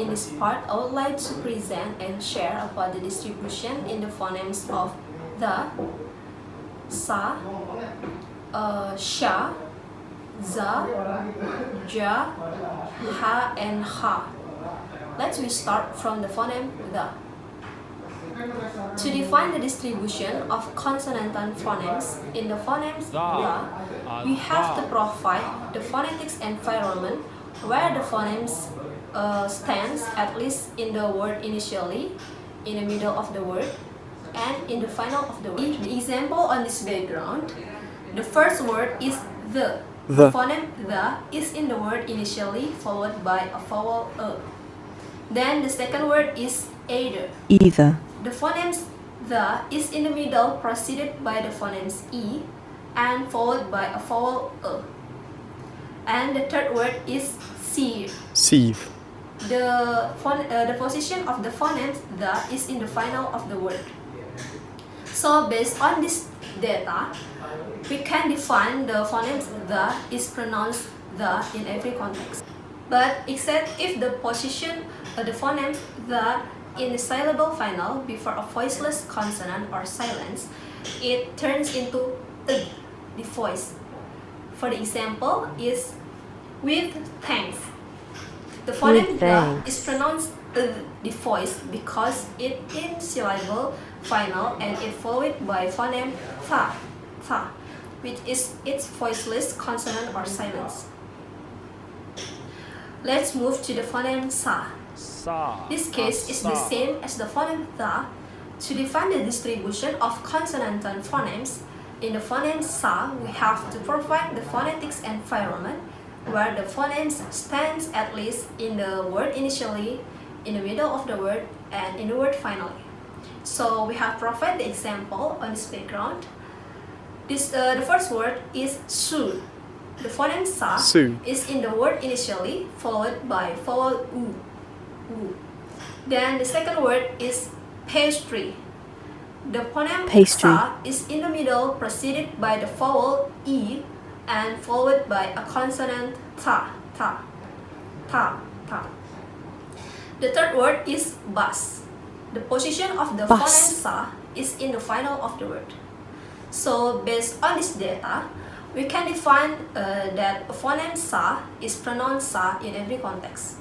in this part, I would like to present and share about the distribution in the phonemes of the, sa, sha, za, ja, ha, and ha. Let's start from the phoneme the. To define the distribution of consonant phonemes in the phonemes the, we have to provide the phonetics environment where the phonemes stands at least in the word initially, in the middle of the word, and in the final of the word. The example on this background, the first word is the. The phoneme the is in the word initially, followed by a vowel a. Then the second word is either. The phonemes the is in the middle, preceded by the phonemes e, and followed by a vowel a. And the third word is sieve. The position of the phonemes the is in the final of the word. So based on this data, we can define the phonemes the is pronounced the in every context. But except if the position of the phoneme the in the syllable final before a voiceless consonant or silence, it turns into the voice. For the example is with thanks. The phoneme the is pronounced the voice because it in syllable final and it followed by phoneme fa, which is its voiceless consonant or silence. Let's move to the phoneme sa. This case is the same as the phoneme the. To define the distribution of consonant phonemes in the phoneme sa, we have to provide the phonetics environment where the phonemes stands at least in the word initially, in the middle of the word, and in the word finally. So we have provided the example on this background. The first word is su. The phoneme sa is in the word initially, followed by vowel u. Then the second word is pastry. The phoneme sa is in the middle, preceded by the vowel e, and followed by a consonant ta. The third word is bus. The position of the phoneme sa is in the final of the word. So based on this data, we can define that phoneme sa is pronounced sa in every context.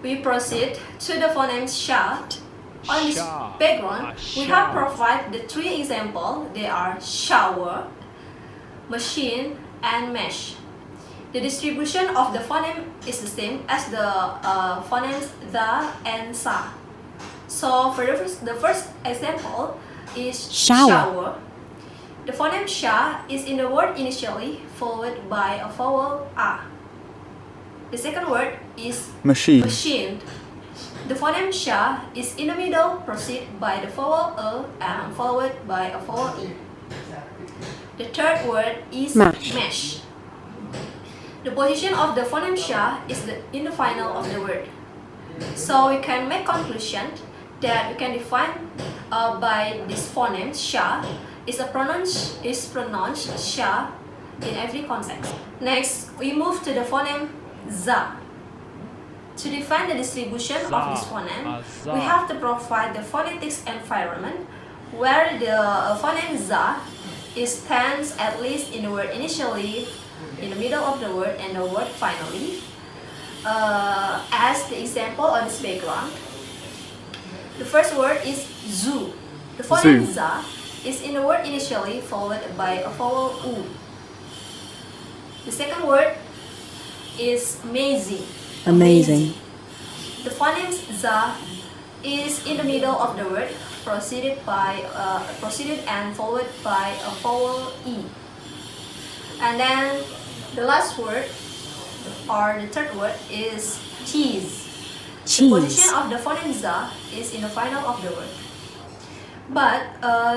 We proceed to the phoneme sha. On this background, we have provided the three examples. They are shower, machine, and mesh. The distribution of the phoneme is the same as the phonemes the and sa. So for the first example is shower. The phoneme sha is in the word initially, followed by a vowel a. The second word is machine. The phoneme sha is in the middle, preceded by the vowel a and followed by a vowel e. The third word is mesh. The position of the phoneme sha is in the final of the word. So we can make conclusion that we can define by this phoneme sha is pronounced sha in every context. Next, we move to the phoneme za. To define the distribution of this phoneme, we have to provide the phonetics environment where the phoneme za stands at least in the word initially, in the middle of the word, and the word finally. As the example on this background, the first word is zoo. The phoneme za is in the word initially, followed by a vowel u. The second word is amazing. The phoneme za is in the middle of the word, preceded and followed by a vowel e. And then the last word, or the third word, is cheese. The position of the phoneme za is in the final of the word. But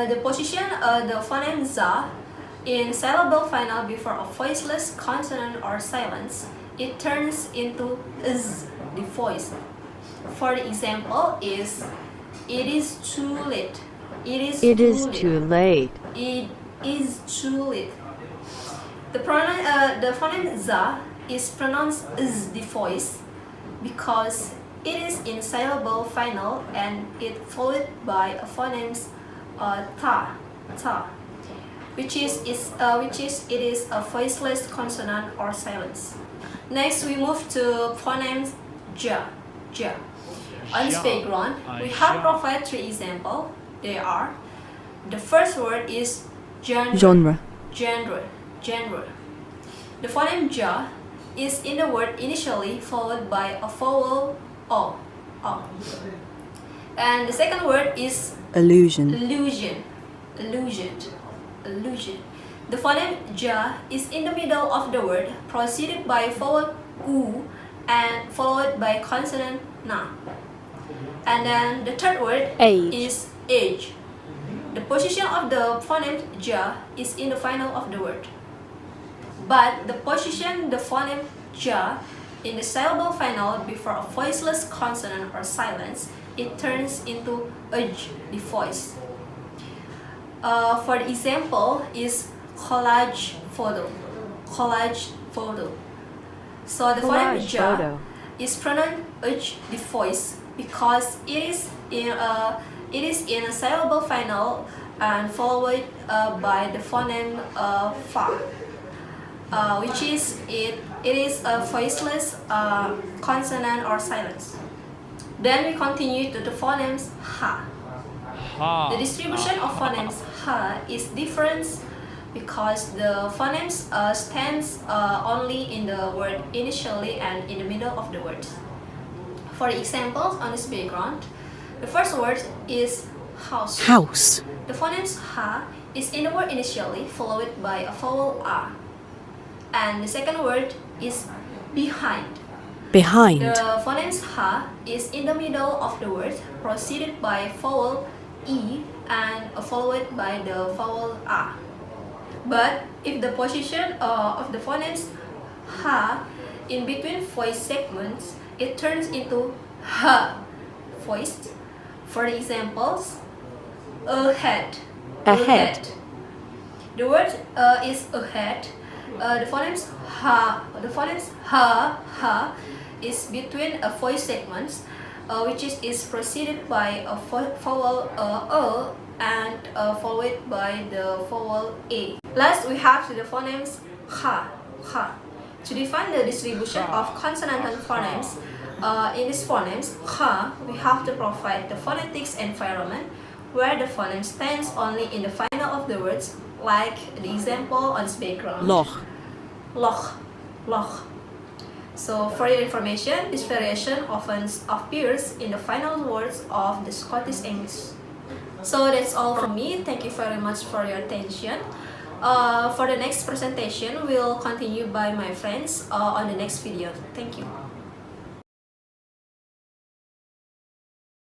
the position of the phoneme za in syllable final before a voiceless consonant or silence, it turns into z, the voice. For the example is, it is too late. It is too late. It is too late. The phoneme za is pronounced z, the voice. because it is in syllable final and it followed by a phoneme ta, which is a voiceless consonant or silence. Next, we move to phoneme Ja. On this background, we have provided 3 examples. They are: the first word is genre. The phoneme Ja is in the word initially followed by a vowel O. And the second word is illusion. The phoneme Ja is in the middle of the word, preceded by vowel U and followed by consonant Na. And then the third word is age. The position of the phoneme Ja is in the final of the word. But the position the phoneme Ja in the syllable final before a voiceless consonant or silence, it turns into age, the voice. For the example is collage photo. So the phoneme Ja is pronounced age, the voice, because it is in a syllable final and followed by the phoneme Fa, which is it is a voiceless consonant or silence. Then we continue to the phonemes Ha. The distribution of phonemes Ha is different because the phonemes stands only in the word initially and in the middle of the word. For examples on this background, the first word is house. The phonemes Ha is in the word initially followed by a vowel A. And the second word is behind. The phonemes Ha is in the middle of the word, preceded by vowel E and followed by the vowel A. But if the position of the phonemes Ha in between voice segments, it turns into Ha, voiced. For examples, ahead. The word is ahead. The phonemes ha is between a voice segments, which is preceded by a vowel and followed by the vowel A. Last, we have the phonemes ha. To define the distribution of consonantal phonemes, in these phonemes ha, we have to provide the phonetics environment where the phoneme stands only in the final of the words, like the example on this background. Loch. So for your information, this variation often appears in the final words of the Scottish English. So that's all from me. Thank you very much for your attention. For the next presentation, we'll continue by my friends on the next video. Thank you.